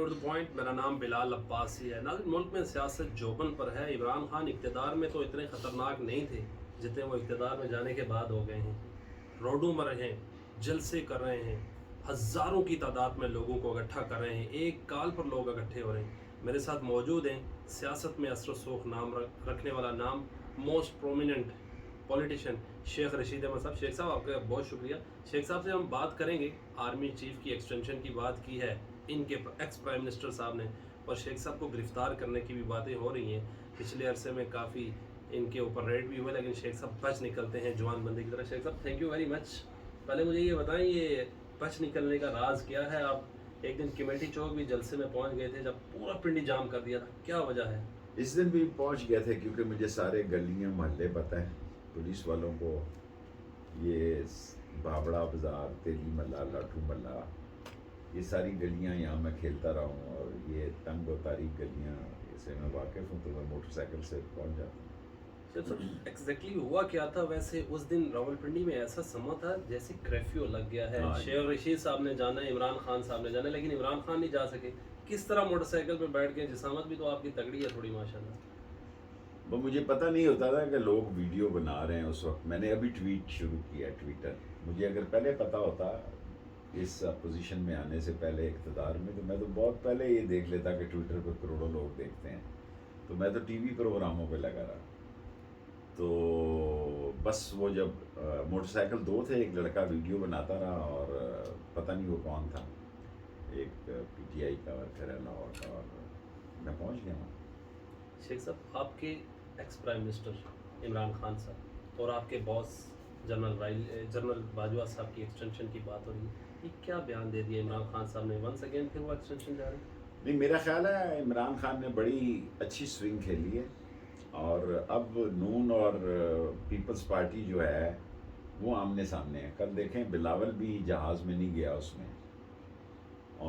To the point. میرا نام بلال عباسی ہے. ناظرین، ملک میں سیاست جوبن پر ہے. عمران خان اقتدار میں تو اتنے خطرناک نہیں تھے جتنے وہ اقتدار میں جانے کے بعد ہو گئے ہیں. روڈوں میں رہے ہیں، جلسے کر رہے ہیں، ہزاروں کی تعداد میں لوگوں کو اکٹھا کر رہے ہیں. ایک کال پر لوگ اکٹھے ہو رہے ہیں. میرے ساتھ موجود ہیں سیاست میں اثر و رسوخ نام رکھنے والا نام most prominent politician Sheikh Rashid Ahmad صاحب. شیخ صاحب آپ کا بہت شکریہ. شیخ صاحب سے ہم بات کریں گے. آرمی چیف کی ایکسٹینشن کی بات کی ہے ان کے ایکس پرائم منسٹر صاحب نے، اور شیخ صاحب کو گرفتار کرنے کی بھی باتیں ہو رہی ہیں. پچھلے عرصے میں کافی ان کے اوپر ریڈ بھی ہوئے، لیکن شیخ صاحب بچ نکلتے ہیں جوان بندے کی طرح. شیخ صاحب تھینک یو ویری مچ. پہلے مجھے یہ بتائیں، یہ بچ نکلنے کا راز کیا ہے؟ آپ ایک دن کمیٹی چوک بھی جلسے میں پہنچ گئے تھے جب پورا پنڈی جام کر دیا تھا، کیا وجہ ہے؟ اس دن بھی پہنچ گئے تھے کیونکہ مجھے سارے گلیاں محلے پتہ ہیں. پولیس والوں کو یہ بابڑا بازار، تیلی ملا، لاٹھو ملا، یہ ساری گلیاں یہاں میں کھیلتا رہا ہوں، اور یہ تنگ و تاریک گلیاں سے میں واقف ہوں، تو میں موٹر سائیکل سے پہنچ جاتا ہوں. ایگزیکٹلی ہوا کیا تھا ویسے اس دن راولپنڈی میں؟ ایسا سما تھا جیسے کرفیو لگ گیا ہے. شیخ رشید صاحب نے جانا ہے، عمران خان صاحب نے جانا ہے، لیکن عمران خان نہیں جا سکے. کس طرح موٹر سائیکل پہ بیٹھ گئے؟ جسامت بھی تو آپ کی تگڑی ہے تھوڑی ماشاءاللہ. وہ مجھے پتہ نہیں ہوتا تھا کہ لوگ ویڈیو بنا رہے ہیں اس وقت. میں نے ابھی ٹویٹ شروع کیا، ٹویٹر. مجھے اگر پہلے پتہ ہوتا اس پوزیشن میں آنے سے پہلے اقتدار میں، تو میں تو بہت پہلے یہ دیکھ لیتا کہ ٹویٹر پہ کروڑوں لوگ دیکھتے ہیں. تو میں تو ٹی وی پروگراموں پہ لگا رہا. تو بس وہ جب موٹر سائیکل دو تھے، ایک لڑکا ویڈیو بناتا رہا، اور پتہ نہیں وہ کون تھا، ایک پی ٹی آئی کا ورکر ہے لاہور کا، اور میں پہنچ گیا ہوں. شیخ صاحب، آپ کے ex prime minister Imran Khan صاحب اور آپ کے باس جنرل باجوہ صاحب کی ایکسٹینشن کی بات ہو رہی ہے. یہ کیا بیان دے دیا عمران خان صاحب نے؟ ونس اگین پھر وہ ایکسٹینشن جا رہی ہے؟ نہیں، میرا خیال ہے عمران خان نے بڑی اچھی سوئنگ کھیلی ہے، اور اب نون اور پیپلز پارٹی جو ہے وہ آمنے سامنے ہے. کل دیکھیں بلاول بھی جہاز میں نہیں گیا اس میں،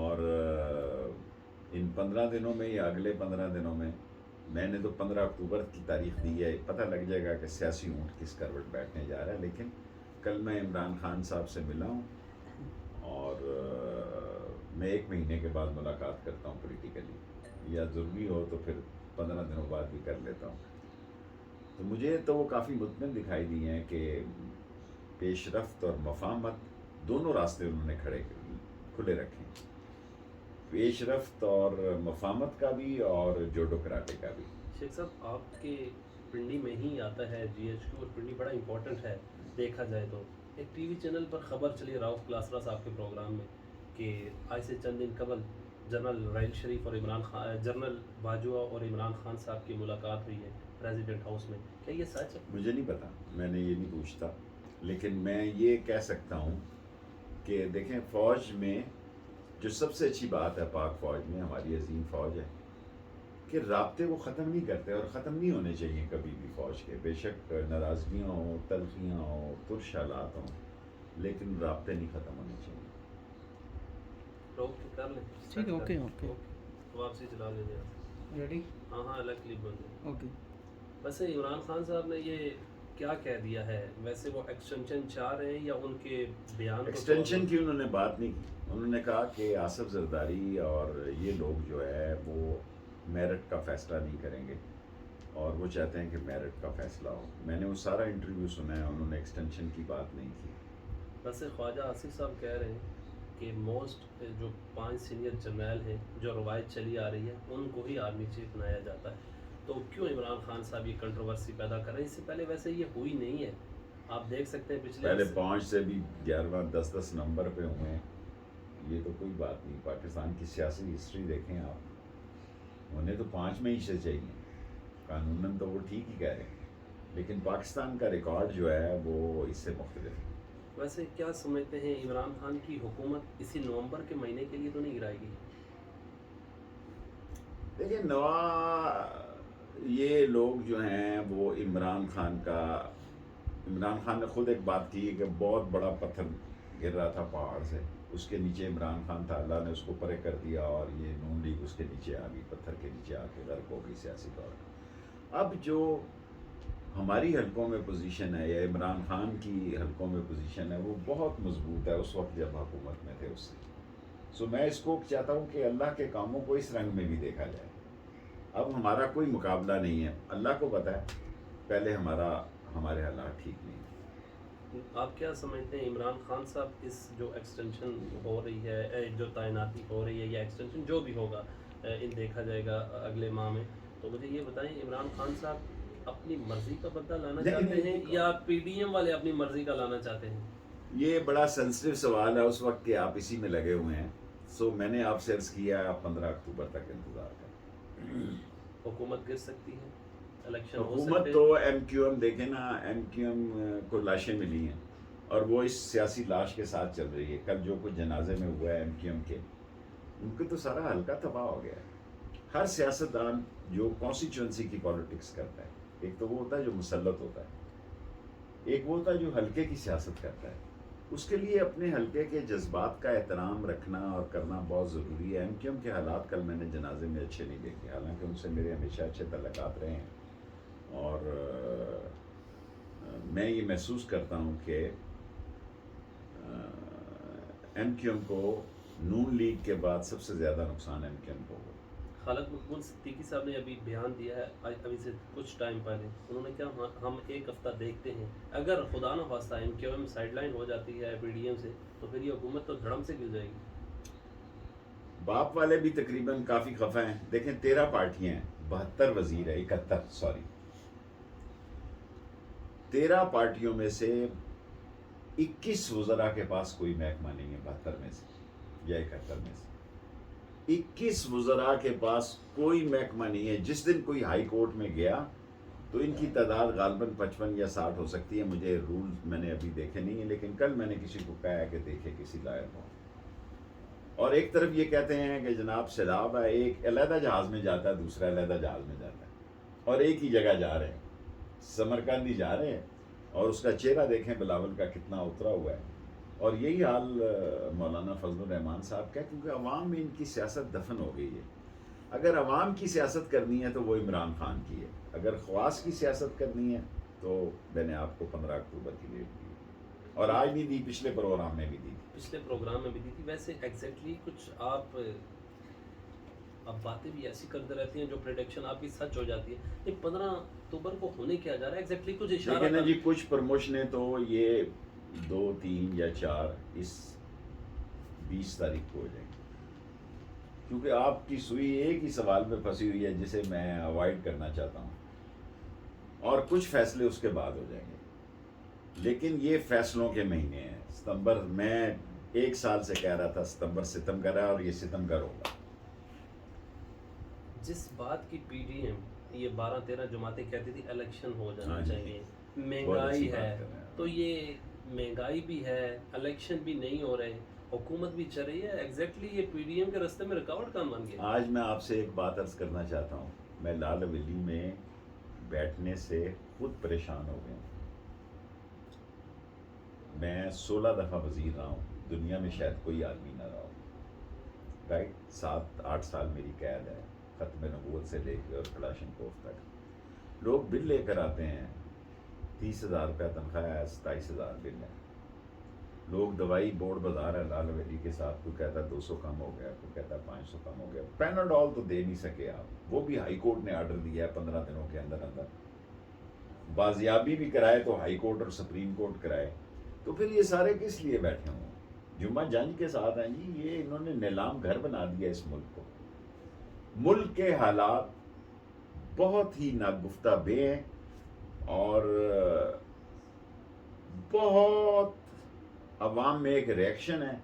اور ان 15 دنوں میں یا اگلے 15 دنوں میں نے تو 15 اکتوبر کی تاریخ دی ہے، پتہ لگ جائے گا کہ سیاسی اونٹ کس کروٹ بیٹھنے جا رہا ہے. لیکن کل میں عمران خان صاحب سے ملا ہوں، اور میں 1 مہینے کے بعد ملاقات کرتا ہوں پولیٹیکلی، یا ضروری ہو تو پھر 15 دنوں بعد بھی کر لیتا ہوں. تو مجھے تو وہ کافی مطمئن دکھائی دی ہیں کہ پیش رفت اور مفاہمت دونوں راستے انہوں نے کھلے رکھے ہیں. پیش رفت اور مفاہمت کا بھی، اور جوڈو کراٹے کا بھی. شیخ صاحب، آپ کے پنڈی میں ہی آتا ہے جی ایچ کیو، اور پنڈی بڑا امپورٹنٹ ہے دیکھا جائے تو. ایک ٹی وی چینل پر خبر چلی راؤف کلاسرا صاحب کے پروگرام میں کہ آج سے چند دن قبل جنرل راحیل شریف اور عمران خان، جنرل باجوہ اور عمران خان صاحب کی ملاقات ہوئی ہے پریزیڈنٹ ہاؤس میں. کیا یہ سچ ہے؟ مجھے نہیں پتا، میں نے یہ نہیں پوچھتا، لیکن میں یہ کہہ سکتا ہوں کہ دیکھیں، فوج میں جو سب سے اچھی بات ہے، پاک فوج میں، ہماری عظیم فوج ہے، کہ رابطے وہ ختم نہیں کرتے، اور ختم نہیں ہونے چاہیے کبھی بھی فوج کے. بے شک ناراضگیاں ہوں، تلخیاں ہوں، ترش حالات ہوں، لیکن رابطے نہیں ختم ہونے چاہیے. روک کے کر لیں. ٹھیک ہے، اوکے اوکے، واپسی چلا لیجیے آپ. ریڈی؟ ہاں الگ کلپ بن جائے. اوکے. ویسے عمران خان صاحب نے یہ کیا کہہ دیا ہے؟ ویسے وہ ایکسٹینشن چاہ رہے ہیں یا ان کے بیان ایکسٹینشن کی انہوں نے بات نہیں کی. انہوں نے کہا کہ آصف زرداری اور یہ لوگ جو ہے وہ میرٹ کا فیصلہ نہیں کریں گے، اور وہ چاہتے ہیں کہ میرٹ کا فیصلہ ہو. میں نے وہ سارا انٹرویو سنا ہے، انہوں نے ایکسٹینشن کی بات نہیں کی. ویسے خواجہ آصف صاحب کہہ رہے ہیں کہ موسٹ جو 5 سینئر جرنیل ہیں، جو روایت چلی آ رہی ہے، ان کو ہی آرمی چیف بنایا جاتا ہے. تو کیوں عمران خان صاحب یہ کنٹروورسی پیدا کر رہے ہیں؟ اس سے پہلے ویسے یہ ہوئی نہیں ہے. آپ دیکھ سکتے ہیں پہلے 5 سے بھی 11واں 10 نمبر پہ ہوئے ہیں. یہ تو کوئی بات نہیں. پاکستان کی سیاسی ہسٹری دیکھیں آپ، انہیں تو 5 میں ہی سے چاہیے. قانوناً تو وہ ٹھیک ہی کہہ رہے ہیں، لیکن پاکستان کا ریکارڈ جو ہے وہ اس سے مختلف ہے. ویسے کیا سمجھتے ہیں، عمران خان کی حکومت اسی نومبر کے مہینے کے لیے تو نہیں گرائے گی؟ دیکھیں، یہ لوگ جو ہیں وہ عمران خان نے خود ایک بات کی کہ بہت بڑا پتھر گر رہا تھا پہاڑ سے، اس کے نیچے عمران خان تھا، اللہ نے اس کو پرے کر دیا، اور یہ نون لیگ اس کے نیچے آ گئی، پتھر کے نیچے آ کے غرق ہو گئی سیاسی طور پر. اب جو ہماری حلقوں میں پوزیشن ہے، یا عمران خان کی حلقوں میں پوزیشن ہے، وہ بہت مضبوط ہے اس وقت جب حکومت میں تھے اس سے. سو میں اس کو چاہتا ہوں کہ اللہ کے کاموں کو اس رنگ میں بھی دیکھا جائے. اب ہمارا کوئی مقابلہ نہیں ہے, اللہ کو پتہ ہے پہلے ہمارے حالات ٹھیک نہیں ہیں. آپ کیا سمجھتے ہیں عمران خان صاحب اس جو ایکسٹینشن ہو رہی ہے, جو تعیناتی ہو رہی ہے یا ایکسٹینشن جو بھی ہوگا ان دیکھا جائے گا اگلے ماہ میں, تو مجھے یہ بتائیں عمران خان صاحب اپنی مرضی کا بدلہ لانا چاہتے ہیں یا پی ڈی ایم والے اپنی مرضی کا لانا چاہتے ہیں؟ یہ بڑا سینسٹیو سوال ہے اس وقت کہ آپ اسی میں لگے ہوئے ہیں. سو میں نے آپ سے عرض کیا ہے آپ 15 اکتوبر تک انتظار کریں. حکومت گر سکتی ہے, الیکشن ہو حکومت سکتے تو ایم کیو ایم دیکھیں نا, ایم کیو ایم کو لاشیں ملی ہیں اور وہ اس سیاسی لاش کے ساتھ چل رہی ہے. کل جو کچھ جنازے میں ہوا ہے ایم کیو ایم کے, ان کے تو سارا حلقہ تباہ ہو گیا ہے. ہر سیاستدان جو کانسٹیچوئنسی کی پالیٹکس کرتا ہے, ایک تو وہ ہوتا ہے جو مسلط ہوتا ہے, ایک وہ ہوتا ہے جو حلقے کی سیاست کرتا ہے. اس کے لیے اپنے حلقے کے جذبات کا احترام رکھنا اور کرنا بہت ضروری ہے. ایم کیو ایم کے حالات کل میں نے جنازے میں اچھے نہیں دیکھے, حالانکہ ان سے میرے ہمیشہ اچھے تعلقات رہے ہیں, اور میں یہ محسوس کرتا ہوں کہ ایم کیو ایم کو نون لیگ کے بعد سب سے زیادہ نقصان ایم کیو ایم کو ہوا. خالد مقبول صدیقی صاحب نے ابھی بیان دیا ہے ابھی سے کچھ ٹائم پہلے, انہوں نے کہا ہم ایک ہفتہ دیکھتے ہیں, اگر خدا نہ خواستہ M Q M side line ہو جاتی ہے پی ڈی ایم سے تو پھر یہ حکومت تو دھڑم سے گر جائے گی. باپ والے بھی تقریباً کافی خفا ہیں. دیکھیں 13 پارٹیاں ہیں, 72 وزیر ہے, 13 پارٹیوں میں سے 21 وزراء کے پاس کوئی محکمہ نہیں ہے. 72 میں سے یا 71 میں سے 21 وزراء کے پاس کوئی محکمہ نہیں ہے. جس دن کوئی ہائی کورٹ میں گیا تو ان کی تعداد غالباً 55 یا 60 ہو سکتی ہے. مجھے رول میں نے ابھی دیکھے نہیں ہیں, لیکن کل میں نے کسی کو کہا ہے کہ دیکھے کسی لائر کو. اور ایک طرف یہ کہتے ہیں کہ جناب سیلاب ہے, ایک علیحدہ جہاز میں جاتا ہے, دوسرا علیحدہ جہاز میں جاتا ہے, اور ایک ہی جگہ جا رہے ہیں, سمرقند ہی جا رہے ہیں, اور اس کا چہرہ دیکھیں بلاول کا کتنا اترا ہوا ہے. اور یہی حال مولانا فضل الرحمان صاحب کا, کیونکہ عوام میں ان کی سیاست دفن ہو گئی ہے. اگر عوام کی سیاست کرنی ہے تو وہ عمران خان کی ہے, اگر خواص کی سیاست کرنی ہے تو میں نے آپ کو 15 اکتوبر کی ڈیٹ دی, اور آج نہیں دی, پچھلے پروگرام میں بھی دی, پچھلے پروگرام میں بھی دی تھی. ویسے ایگزیکٹلی کچھ آپ باتیں بھی ایسی کرتے رہتی ہیں جو پریڈکشن آپ کی سچ ہو جاتی ہے. یہ 15 اکتوبر کو ہونے کیا جا رہا ہے ایگزیکٹلی کچھ اشارہ لیکن جی کچھ پروموشنیں تو یہ 2 3 یا 4 اس 20 تاریخ کو ہو جائیں گی, کیونکہ آپ کی سوئی ایک ہی سوال میں پھنسی ہوئی ہے جسے میں اوائڈ کرنا چاہتا ہوں, اور کچھ فیصلے اس کے بعد ہو جائیں گے. لیکن یہ فیصلوں کے مہینے ہیں. ستمبر, میں 1 سال سے کہہ رہا تھا ستمبر ستم کا رہا, اور یہ ستم کا ہوگا. جس بات کی پی ڈی ایم یہ 12-13 جماعتیں کہتی تھی الیکشن ہو جانا چاہیے, مہنگائی ہے, تو یہ مہنگائی بھی ہے, الیکشن بھی نہیں ہو رہے, حکومت بھی چل رہی ہے, ایگزیکٹلی یہ پی ڈی ایم کے راستے میں رکاوٹ کام بن گیا. آج میں آپ سے ایک بات عرض کرنا چاہتا ہوں, میں لال حویلی میں بیٹھنے سے خود پریشان ہو گیا ہوں. میں 16 دفعہ وزیر رہا ہوں, دنیا میں شاید کوئی آدمی نہ رہا ہو, رائٹ. 7-8 سال میری قید ہے, ختم نبوت سے لے کے اور کلاشنکوف تک. لوگ بل لے کر آتے ہیں, 30,000 روپیہ تنخواہ ہے, 27,000 بل ہے. لوگ دوائی بورڈ بازار ہے لال حویلی کے ساتھ, کوئی کہتا ہے 200 کم ہو گیا, کوئی کہتا ہے 500 کم ہو گیا. پیناڈول تو دے نہیں سکے آپ, وہ بھی ہائی کورٹ نے آرڈر دیا ہے 15 دنوں کے اندر اندر. بازیابی بھی کرائے تو ہائی کورٹ اور سپریم کورٹ کرائے, تو پھر یہ سارے کس لیے بیٹھے ہوں؟ جمعہ جنج کے ساتھ ہیں جی. یہ انہوں نے نیلام گھر بنا دیا اس ملک کو. ملک کے حالات بہت ہی ناگفتہ بے ہیں, اور بہت عوام میں ایک ریئیکشن ہے.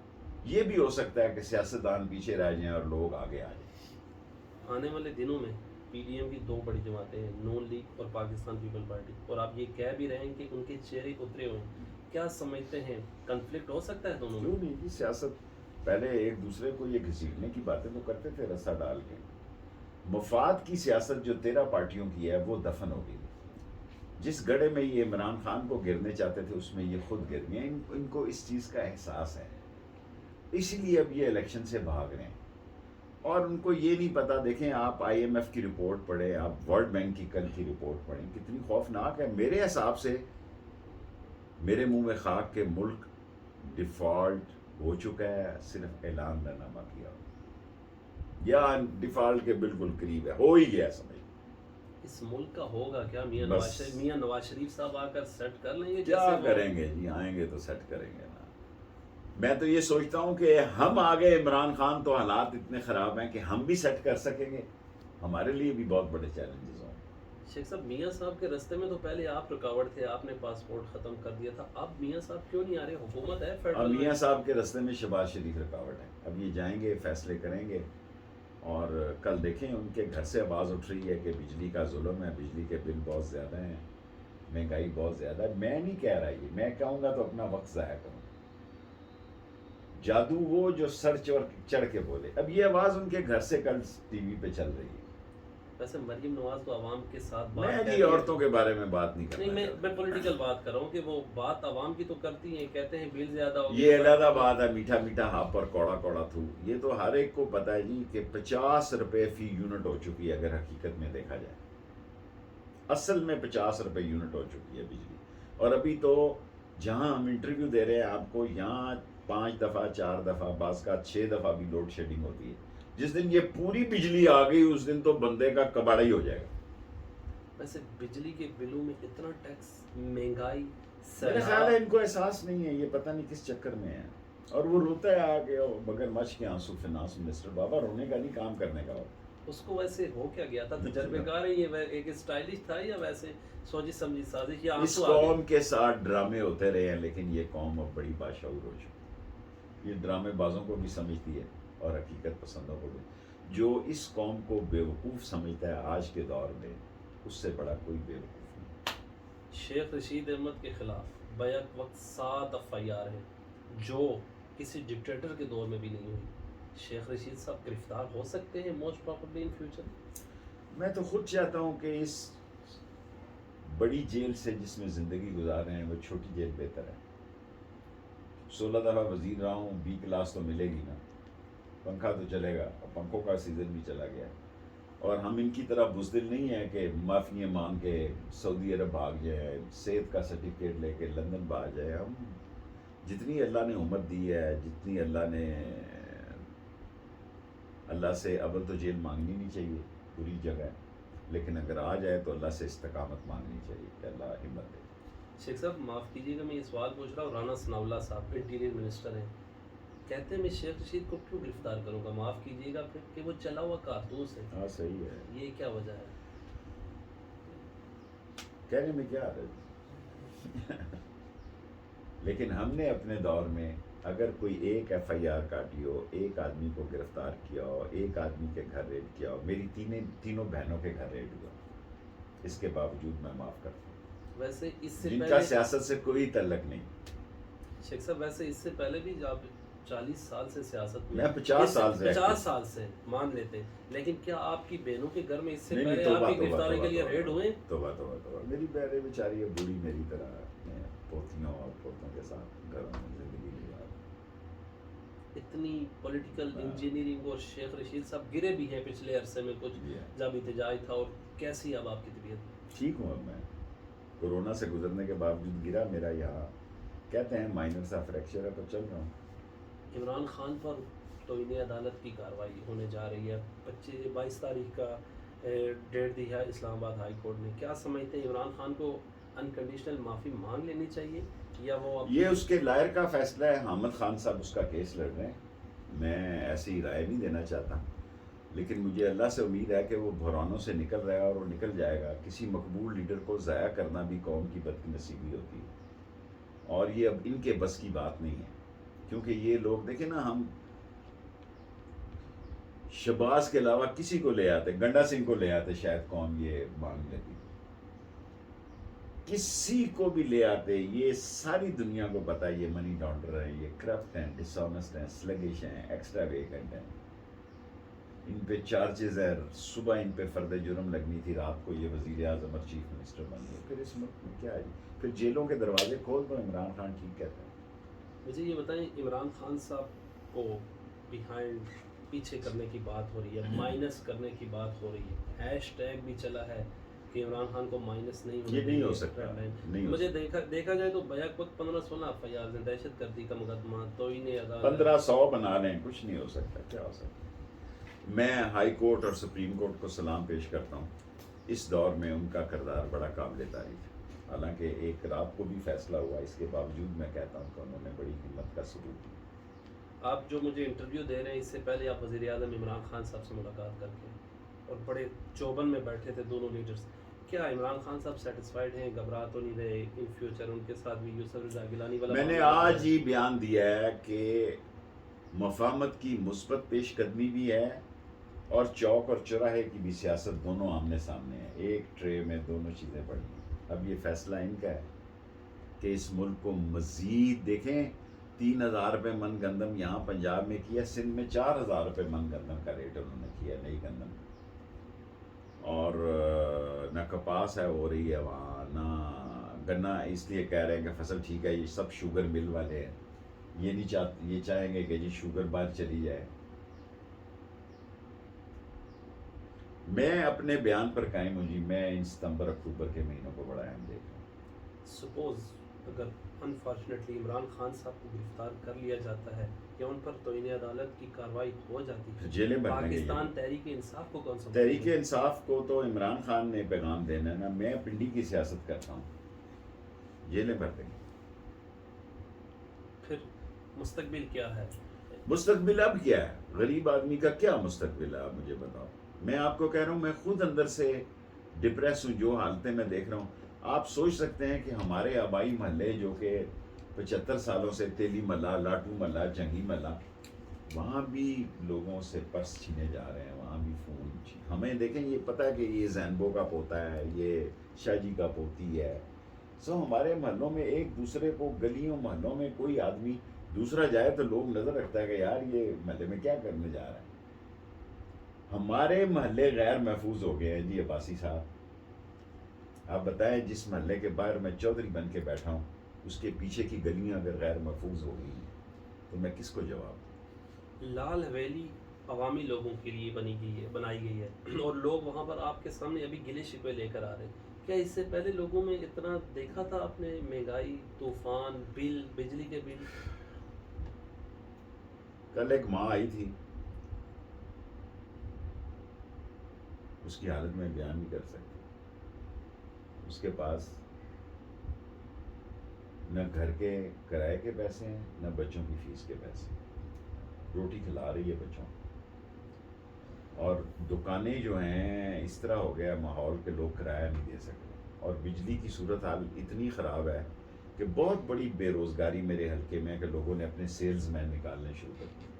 یہ بھی ہو سکتا ہے کہ سیاستدان پیچھے رہ جائیں اور لوگ آگے آ جائیں. آنے والے دنوں میں پی ڈی ایم کی 2 بڑی جماعتیں ہیں, نون لیگ اور پاکستان پیپل پارٹی, اور آپ یہ کہہ بھی رہے ہیں کہ ان کے چہرے اترے ہوئے ہیں. کیا سمجھتے ہیں کنفلکٹ ہو سکتا ہے دونوں میں؟ کیوں نہیں جی, سیاست پہلے ایک دوسرے کو یہ گھسیٹنے کی باتیں تو کرتے تھے رسہ ڈال کے. مفاد کی سیاست جو 13 پارٹیوں کی ہے وہ دفن ہو گئی. جس گڑھے میں یہ عمران خان کو گرنے چاہتے تھے اس میں یہ خود گر گئے. ان کو اس چیز کا احساس ہے, اسی لیے اب یہ الیکشن سے بھاگ رہے ہیں. اور ان کو یہ نہیں پتا. دیکھیں آپ آئی ایم ایف کی رپورٹ پڑھیں, آپ ورلڈ بینک کی کل کی رپورٹ پڑھیں, کتنی خوفناک ہے. میرے حساب سے میرے منہ میں خاک کے ملک ڈیفالٹ ہو چکا ہے، صرف اعلان نہ کیا ہو یا ڈیفالٹ کے بالکل قریب ہے، ہو ہی گیا سمجھ۔ اس ملک کا ہوگا کیا؟ بس میاں نواز شریف صاحب آ کر سیٹ کر لیں گے؟ کیا جیسے وہ کریں گے جی، آئیں گے تو سیٹ کریں گے نا۔ میں تو یہ سوچتا ہوں کہ ہم آگے عمران خان تو حالات اتنے خراب ہیں کہ ہم بھی سیٹ کر سکیں گے، ہمارے لیے بھی بہت بڑے چیلنجز ہوں۔ شیخ صاحب میاں صاحب کے رستے میں تو پہلے آپ رکاوٹ تھے، آپ نے پاسپورٹ ختم کر دیا تھا، اب میاں صاحب کیوں نہیں آ رہے؟ حکومت ہے اب فیڈرل میاں میں۔ صاحب کے رستے میں شہباز شریف رکاوٹ ہے، اب یہ جائیں گے، فیصلے کریں گے، اور کل دیکھیں ان کے گھر سے آواز اٹھ رہی ہے کہ بجلی کا ظلم ہے، بجلی کے بل بہت زیادہ ہیں، مہنگائی بہت زیادہ ہے۔ میں نہیں کہہ رہا یہ، میں کہوں گا تو اپنا وقت ضائع کروں۔ جادو وہ جو سر چڑھ کے بولے، اب یہ آواز ان کے گھر سے کل ٹی وی پہ چل رہی ہے۔ ویسے مریم نواز تو عوام کے ساتھ بات میں کر جی رہی ہے۔ عورتوں کے بارے میں بات نہیں کرنا نہیں، چاہتا۔ میں پولیٹیکل بات کر رہا ہوں کہ وہ بات عوام کی تو کرتی ہیں، کہتے ہیں بل زیادہ ہو یہ علیحدہ بات ہے، میٹھا میٹھا ہاں پر کوڑا کوڑا تھو، یہ تو ہر ایک کو پتا ہے جی کہ 50 روپے فی یونٹ ہو چکی ہے اگر حقیقت میں دیکھا جائے، اصل میں 50 روپے یونٹ ہو چکی ہے بجلی۔ اور ابھی تو جہاں ہم انٹرویو دے رہے ہیں آپ کو، یہاں 5 دفعہ 4 دفعہ بعض کا 6 دفعہ بھی لوڈ شیڈنگ ہوتی ہے۔ جس دن یہ پوری بجلی آ گئی اس دن تو بندے کا کباڑا ہی ہو جائے گا۔ ویسے بجلی کے بلوں میں اتنا ٹیکس، مہنگائی، میرے خیال ہے ان کو احساس نہیں ہے، یہ پتہ نہیں کس چکر میں ہے، اور وہ روتا ہے آ کے مگر مچ کے آنسو فنانس منسٹر۔ بابا رونے کا نہیں، کام کرنے کا ہو۔ اس کو ویسے ہو کیا گیا تھا؟ تجربے کار ہے یہ، ایک اسٹائلش تھا یا ویسے سوچی سمجھی سازش یا اس آنسو آ گئے؟ قوم کے ساتھ ڈرامے ہوتے رہے ہیں، لیکن یہ قوم اب بڑی باشعور ہو چکی، یہ ڈرامے بازوں کو بھی سمجھتی ہے اور حقیقت پسندوں کو بھی۔ جو اس قوم کو بیوقوف سمجھتا ہے آج کے دور میں، اس سے بڑا کوئی بیوقوف نہیں۔ شیخ رشید احمد کے خلاف بیک وقت 7 FIR ہیں جو کسی ڈکٹیٹر کے دور میں بھی نہیں ہوئی۔ شیخ رشید صاحب گرفتار ہو سکتے ہیں موسٹ پروبیبلی ان فیوچر؟ میں تو خود چاہتا ہوں کہ اس بڑی جیل سے جس میں زندگی گزار رہے ہیں وہ چھوٹی جیل بہتر ہے۔ 16 دفعہ وزیر رہا ہوں، B کلاس تو ملے گی نا، پنکھا تو چلے گا، اور پنکھوں کا سیزن بھی چلا گیا، اور ہم ان کی طرح بزدل نہیں ہیں کہ معافیاں مانگ کے سعودی عرب بھاگ جائیں، صحت کا سرٹیفکیٹ لے کے لندن بھاگ جائیں۔ ہم جتنی اللہ نے امت دی ہے، جتنی اللہ سے اول تو جیل مانگنی نہیں چاہیے، پوری جگہ ہے، لیکن اگر آ جائے تو اللہ سے استقامت مانگنی چاہیے کہ اللہ ہمت دے۔ شیخ صاحب معاف کیجیے گا، میں یہ سوال پوچھ رہا ہوں، رانا ثناء اللہ صاحب انٹیریئر منسٹر ہیں، کہتے ہیں میں شیخ رشید کو کیوں گرفتار کروں گا؟ معاف کیجیے گا پھر کہ وہ چلا ہوا کارتوس ہے، ہاں صحیح ہے، یہ کیا وجہ ہے؟ کہنے میں کیا ہے، لیکن ہم نے اپنے دور میں اگر کوئی ایک FIR کاٹی ہو، ایک آدمی کو گرفتار کیا ہو، ایک آدمی کے گھر ریڈ کیا ہو، میری تینوں بہنوں کے گھر ریڈ ہوا، اس کے باوجود میں معاف کرتا ہوں، ویسے اس سے جن کا پہلے سیاست سے کوئی تعلق نہیں۔ شیخ صاحب ویسے اس سے پہلے بھی آپ 40 سال سے سیاست میں 50 سال سے 50 سال سے مان لیتے ہیں، لیکن کیا آپ کی بہنوں کے گھر میں اس سے نہیں پہلے توبہ آپ کی گرفتاری کے لیے ریڈ ہوئے؟ توبہ توبہ توبہ، میری بہنیں بیچاری ہے بوڑھی میری طرح، اپنے پوتیوں اور پوتوں کے ساتھ گھروں میں زندگی گزار۔ اتنی پولیٹیکل انجینئرنگ، اور شیخ رشید صاحب گرے بھی ہیں پچھلے عرصے میں کچھ جب احتجاج تھا، اور کیسی اب آپ کی طبیعت؟ ٹھیک ہوں اب میں، کورونا سے گزرنے کے باوجود گرا، میرا یہاں کہتے ہیں مائنر سا فریکچر ہے، پر چل رہا ہوں۔ عمران خان پر توہین عدالت کی کارروائی ہونے جا رہی ہے، 22 تاریخ کا ڈیٹ دی ہے اسلام آباد ہائی کورٹ نے، کیا سمجھتے ہیں عمران خان کو انکنڈیشنل معافی مانگ لینی چاہیے یا وہ یہ اس کے لائر کا فیصلہ ہے، حامد خان صاحب اس کا کیس لڑ رہے ہیں، میں ایسی رائے نہیں دینا چاہتا، لیکن مجھے اللہ سے امید ہے کہ وہ بحرانوں سے نکل رہا ہے اور وہ نکل جائے گا۔ کسی مقبول لیڈر کو ضائع کرنا بھی قوم کی بدنصیبی ہوتی ہے، اور یہ اب ان کے بس کی بات نہیں ہے، کیونکہ یہ لوگ دیکھیں نا، ہم شہباز کے علاوہ کسی کو لے آتے، گنڈا سنگھ کو لے آتے شاید قوم یہ مانگ لیتی، کسی کو بھی لے آتے، یہ ساری دنیا کو پتا ہے یہ منی لانڈر ہیں، یہ کرپٹ ہیں، ڈس آنیسٹ ہیں، سلگش ہیں، ایکسٹرا ویکنٹ ہیں، ان پہ چارجز ہے، صبح ان پہ فرد جرم لگنی تھی، رات کو یہ وزیر اعظم اور چیف منسٹر بن گئے۔ پھر اس ملک میں کیا ہے، پھر جیلوں کے دروازے کھول دو، عمران خان ٹھیک کہتا ہے۔ مجھے یہ بتائیں، عمران خان صاحب کو پیچھے کرنے کی بات ہو رہی ہے، مائنس کرنے کی بات ہو رہی ہے، ہیش ٹیگ بھی چلا ہے کہ عمران خان کو مائنس نہیں یہ نہیں ہو سکتا، نہیں ہو مجھے دیکھا جائے تو بیک وقت 15-16 FIR ہیں، دہشت گردی کا مقدمہ، توہین عدالت، 1500 بنا لیں، کچھ نہیں ہو سکتا، کیا ہو سکتا. میں ہائی کورٹ اور سپریم کورٹ کو سلام پیش کرتا ہوں. اس دور میں ان کا کردار بڑا قابل تعریف ہے. حالانکہ ایک رات کو بھی فیصلہ ہوا، اس کے باوجود میں کہتا ہوں کہ انہوں نے بڑی ہمت کا ثبوت دیا. آپ جو مجھے انٹرویو دے رہے ہیں، اس سے پہلے آپ وزیر اعظم عمران خان صاحب سے ملاقات کر کے اور بڑے چوبن میں بیٹھے تھے دونوں لیڈرز. کیا عمران خان صاحب سیٹسفائیڈ ہیں؟ گھبرا تو نہیں رہے ان فیوچر ان کے ساتھ بھی یوسف رضا گیلانی والا؟ میں نے آج ہی بیان دیا ہے کہ مفاہمت کی مثبت پیش قدمی بھی ہے اور چوک اور چوراہے کی بھی سیاست دونوں آمنے سامنے ہیں. ایک ٹرے میں دونوں چیزیں پڑی ہیں. اب یہ فیصلہ ان کا ہے کہ اس ملک کو مزید دیکھیں. 3000 روپے من گندم یہاں پنجاب میں کیا، سندھ میں 4000 روپے من گندم کا ریٹ انہوں نے کیا نئی گندم. اور نہ کپاس ہے ہو رہی ہے وہاں، نہ گنا. اس لیے کہہ رہے ہیں کہ فصل ٹھیک ہے. یہ سب شوگر مل والے ہیں، یہ نہیں چاہتے، یہ چاہیں گے کہ جی شوگر باہر چلی جائے. میں اپنے بیان پر قائم ہوں جی. میں ان ستمبر اکتوبر کے مہینوں کو بڑا اہم دیکھ رہا ہوں. سپوز اگر انفارچونیٹلی عمران خان صاحب کو گرفتار کر لیا جاتا ہے یا ان پر توہین عدالت کی کارروائی ہو جاتی ہے، جیلیں بھر دیں گے. پاکستان تحریک انصاف کو کون سا؟ تحریک انصاف کو تو عمران خان نے پیغام دینا ہے نا. میں پنڈی کی سیاست کرتا ہوں، جیلیں بھر دیں گے. پھر مستقبل کیا ہے؟ مستقبل اب کیا ہے؟ غریب آدمی کا کیا مستقبل ہے آپ مجھے بتاؤ. میں آپ کو کہہ رہا ہوں، میں خود اندر سے ڈپریس ہوں. جو حالتیں میں دیکھ رہا ہوں، آپ سوچ سکتے ہیں کہ ہمارے آبائی محلے جو کہ 75 سالوں سے تیلی محلہ، لاٹو محلہ، جنگی محلہ، وہاں بھی لوگوں سے پرس چھینے جا رہے ہیں، وہاں بھی فون. ہمیں دیکھیں، یہ پتہ ہے کہ یہ زینبو کا پوتا ہے، یہ شاہ جی کا پوتی ہے. سو ہمارے محلوں میں ایک دوسرے کو، گلیوں محلوں میں کوئی آدمی دوسرا جائے تو لوگ نظر رکھتا ہے کہ یار یہ محلے میں کیا کرنے جا رہا ہے. ہمارے محلے غیر محفوظ ہو گئے ہیں جی. عباسی صاحب آپ بتائیں، جس محلے کے باہر میں چودھری بن کے بیٹھا ہوں، اس کے پیچھے کی گلیاں اگر غیر محفوظ ہو گئی ہیں تو میں کس کو جواب دوں؟ لال حویلی عوامی لوگوں کے لیے بنائی گئی ہے اور لوگ وہاں پر آپ کے سامنے ابھی گلے شکوے لے کر آ رہے ہیں. کیا اس سے پہلے لوگوں میں اتنا دیکھا تھا آپ نے؟ مہنگائی، طوفان، بل، بجلی کے بل. کل ایک ماں آئی تھی، اس کی حالت میں بیان نہیں کر سکتی. اس کے پاس نہ گھر کے کرائے کے پیسے ہیں، نہ بچوں کی فیس کے پیسے. روٹی کھلا رہی ہے بچوں کو. اور دکانیں جو ہیں اس طرح ہو گیا ماحول کہ لوگ کرایہ نہیں دے سکتے. اور بجلی کی صورتحال اتنی خراب ہے کہ بہت بڑی بے روزگاری میرے حلقے میں ہے کہ لوگوں نے اپنے سیلز مین نکالنے شروع کر دیے.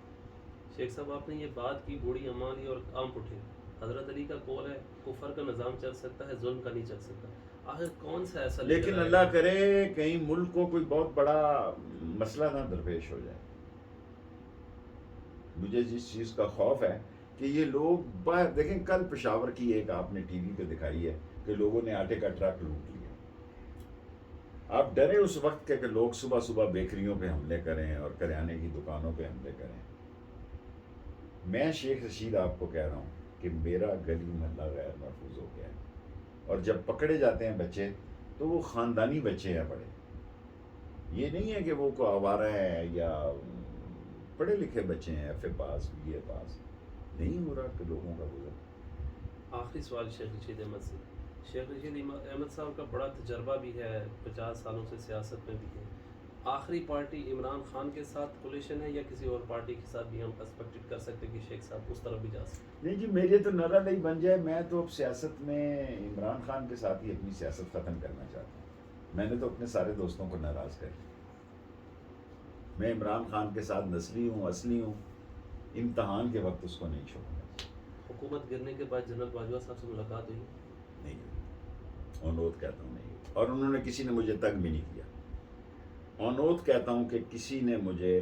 شیخ صاحب، آپ نے یہ بات کی بوڑھی امانی اور کام اٹھے. حضرت علی کا قول ہے، کفر کا نظام چل سکتا ہے، ظلم کا نہیں چل سکتا. آخر کون سا ایسا لیکن اللہ کرے کہیں ملک کو کوئی بہت بڑا مسئلہ نہ درپیش ہو جائے. مجھے جس چیز کا خوف ہے کہ یہ لوگ باہر دیکھیں. کل پشاور کی ایک آپ نے ٹی وی پہ دکھائی ہے کہ لوگوں نے آٹے کا ٹرک لوٹ لیا. آپ ڈرے اس وقت کہ لوگ صبح صبح بیکریوں پہ حملے کریں اور کریانے کی دکانوں پہ حملے کریں. میں شیخ رشید آپ کو کہہ رہا ہوں کہ میرا گلی محلہ غیر محفوظ ہو گیا ہے. اور جب پکڑے جاتے ہیں بچے تو وہ خاندانی بچے ہیں بڑے. یہ نہیں ہے کہ وہ کو آوارہ ہیں یا پڑھے لکھے بچے ہیں، ایف اے پاس، بی اے پاس. نہیں ہو رہا کہ لوگوں کا گزر. آخری سوال شیخ رشید احمد سے. شیخ رشید احمد صاحب کا بڑا تجربہ بھی ہے، 50 سالوں سے سیاست میں بھی ہے. آخری پارٹی عمران خان کے ساتھ کولیشن ہے یا کسی اور پارٹی کے ساتھ بھی ہم ایکسپیکٹ کر سکتے کہ شیخ صاحب اس طرف بھی جا سکتے؟ نہیں جی، میرے تو نعرہ نہیں بن جائے. میں تو اب سیاست میں عمران خان کے ساتھ ہی اپنی سیاست ختم کرنا چاہتا ہوں. میں نے تو اپنے سارے دوستوں کو ناراض کر دیا. میں عمران خان کے ساتھ نسلی ہوں، اصلی ہوں. امتحان کے وقت اس کو نہیں چھوڑوں گا. حکومت گرنے کے بعد جنرل باجوہ صاحب سے ملاقات ہوئی؟ نہیں ہوئی. اونوت کہتا ہوں نہیں ہوئی. اور انہوں نے کسی نے مجھے تنگ بھی نہیں کیا. اونوت کہتا ہوں کہ کسی نے مجھے،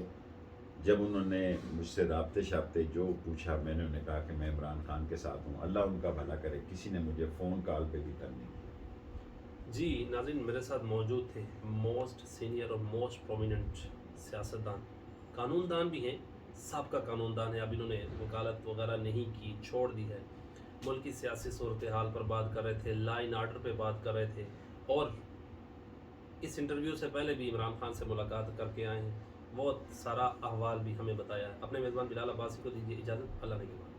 جب انہوں نے مجھ سے رابطے شابطے جو پوچھا، میں نے انہیں کہا کہ میں عمران خان کے ساتھ ہوں. اللہ ان کا بھلا کرے. کسی نے مجھے فون کال پہ بھی تنگ نہیں کیا. جی ناظرین، میرے ساتھ موجود تھے موسٹ سینئر اور موسٹ پرومیننٹ سیاستدان، قانون دان بھی ہیں، سابقہ قانون دان ہے. اب انہوں نے وکالت وغیرہ نہیں کی، چھوڑ دی ہے. ملک کی سیاسی صورتحال پر بات کر رہے تھے، لا اینڈ آرڈر پہ بات کر رہے تھے، اور اس انٹرویو سے پہلے بھی عمران خان سے ملاقات کر کے آئے ہیں، وہ سارا احوال بھی ہمیں بتایا ہے۔ اپنے میزبان بلال عباسی کو دیجیے اجازت، اللہ نگہبان۔